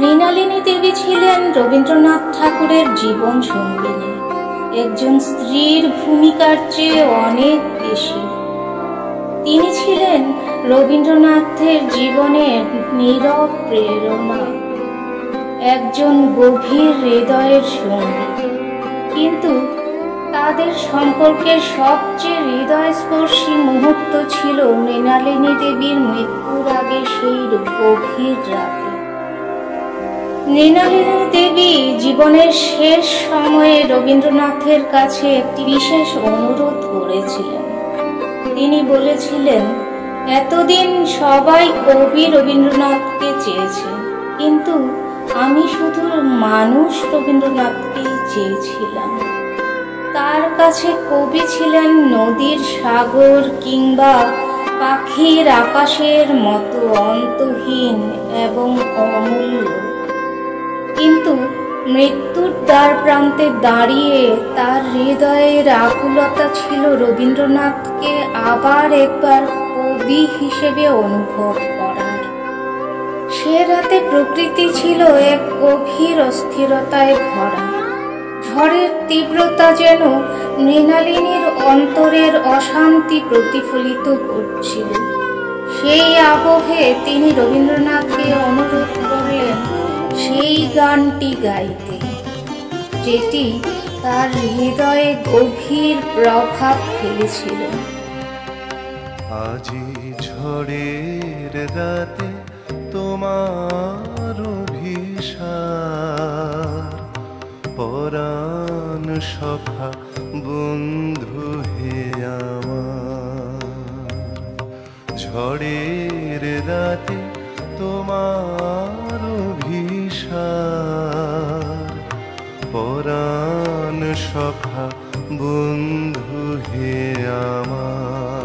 মৃণালিনী দেবী ছিলেন রবীন্দ্রনাথ ঠাকুরের জীবন সঙ্গিনী, একজন স্ত্রীর ভূমিকার চেয়ে অনেক বেশি। তিনি ছিলেন রবীন্দ্রনাথের জীবনের নীরব প্রেরণা, একজন গভীর হৃদয়ের সঙ্গী। কিন্তু তাদের সম্পর্কের সবচেয়ে হৃদয়স্পর্শী মুহূর্ত ছিল মৃণালিনী দেবীর মৃত্যুর আগে সেই গভীর রাতে। মৃণালিনী দেবী জীবনের শেষ সময়ে রবীন্দ্রনাথের কাছে একটি বিশেষ অনুরোধ করেছিলেন। তিনি বলেছিলেন, এতদিন সবাই কবি রবীন্দ্রনাথকে চেয়েছে, কিন্তু আমি শুধু মানুষ রবীন্দ্রনাথকেই চেয়েছিলাম। তার কাছে কবি ছিলেন নদীর সাগর কিংবা পাখির আকাশের মতো অন্তহীন এবং অমূল্য। কিন্তু মৃত্যুর দ্বার প্রান্তে দাঁড়িয়ে তার হৃদয়ের আকুলতা ছিল রবীন্দ্রনাথকে আবার একবার কবি হিসেবে অনুভব করার। সে রাতে প্রকৃতি ছিল এক গভীর অস্থিরতায় ভরা। ঝড়ের তীব্রতা যেন মৃণালিনীর অন্তরের অশান্তি প্রতিফলিত করছিল। সেই আবহে তিনি রবীন্দ্রনাথকে অনুরোধ করলেন সেই গানটি গাইতে, যেটি তার হৃদয়ে গভীর প্রভাব ফেলেছিল। আজি ঝড়ের রাতে তোমার অভিসার, পরাণ সখা বন্ধু হে আমার। ঝড়ের রাতে তোমার অভিসার, পরাণ সখা বন্ধু হে আমার।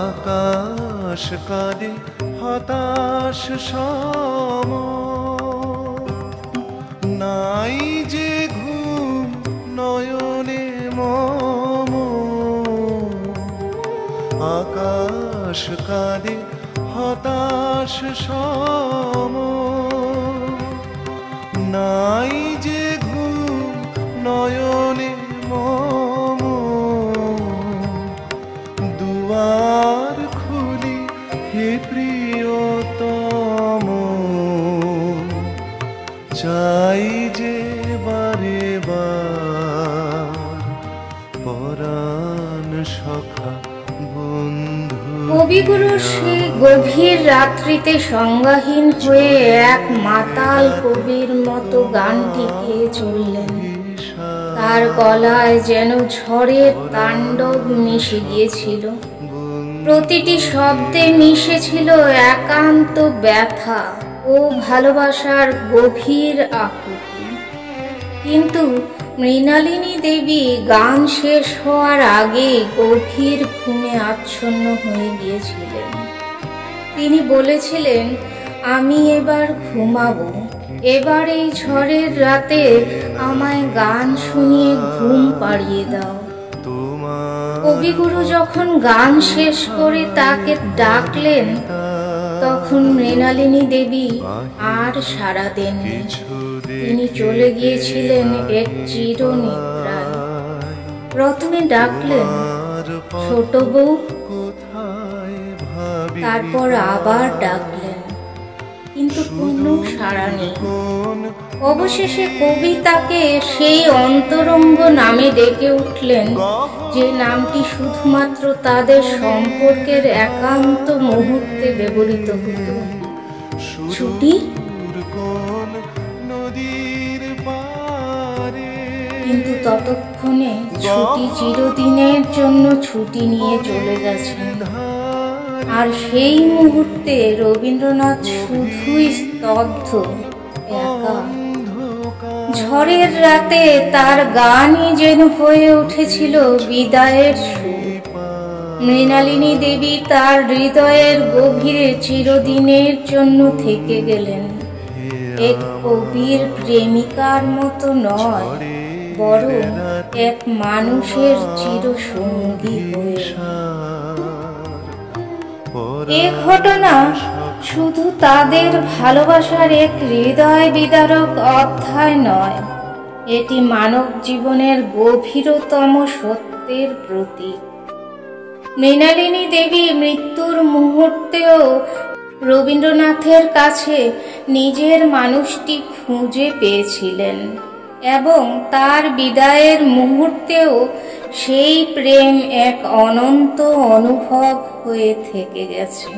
আকাশ কাঁদে হতাশ সম, নাই যে ঘুম নয়নে মম। আকাশ কাঁদে হতাশ সম, নাই যে ঘুম নয়নে মম। দুয়ার খুলি হে প্রিয়তম, চাই যে বারে বার পরাণ সখা বন্ধু। কবিগুরু সেই গভীর রাত্রিতে সংজ্ঞাহীন হয়ে এক মাতাল কবির মতো গানটি গেয়ে চললেন। তার গলায় যেন ঝড়ের তাণ্ডব মিশে গিয়েছিল। প্রতিটি শব্দে মিশেছিল একান্ত ব্যথা ও ভালোবাসার গভীর আকুতি। কিন্তু মৃণালিনী দেবী গান শেষ হওয়ার আগে গভীর ঘুমে আচ্ছন্ন হয়ে গিয়েছিলেন। তিনি বলেছিলেন, আমি এবার ঘুমাবো, এবার এই ঝড়ের রাতে আমায় গান শুনিয়ে ঘুম পাড়িয়ে দাও। কবিগুরু যখন গান শেষ করে তাকে ডাকলেন, তখন মৃণালিনী দেবী আর সাড়া দেননি। তিনি চলে গিয়েছিলেন এক চিরনিদ্রায়। প্রথমে ডাকলেন, ছোট বউ, তারপর আবার ডাকলেন, কিন্তু কোনো সাড়া নেই। অবশেষে কবি তাকে সেই অন্তরঙ্গ নামে ডেকে উঠলেন, যে নামটি শুধুমাত্র তাদের সম্পর্কের একান্ত মুহূর্তে ব্যবহৃত হতো, ছুটি। কিন্তু ততক্ষণে ছুটি চিরদিনের জন্য ছুটি নিয়ে চলে গেছেন। আর সেই মুহূর্তে রবীন্দ্রনাথ শুধুই স্তব্ধ, একা। ঝড়ের রাতে তার গানই যেন হয়ে উঠেছিল বিদায়ের সুর। মৃণালিনী দেবী তার হৃদয়ের গভীরে চিরদিনের জন্য থেকে গেলেন, এক কবির প্রেমিকার মতো নয়, বরং এক মানুষের চিরসঙ্গী হয়ে। এ ঘটনা শুধু তাদের ভালোবাসার এক হৃদয় বিদারক অধ্যায় নয়, এটি মানব জীবনের গভীরতম সত্যের প্রতীক। মৃণালিনী দেবী মৃত্যুর মুহূর্তেও রবীন্দ্রনাথের কাছে নিজের মানুষটি খুঁজে পেয়েছিলেন এবং তার বিদায়ের মুহূর্তেও সেই প্রেম এক অনন্ত অনুভব হয়ে থেকে গেছে।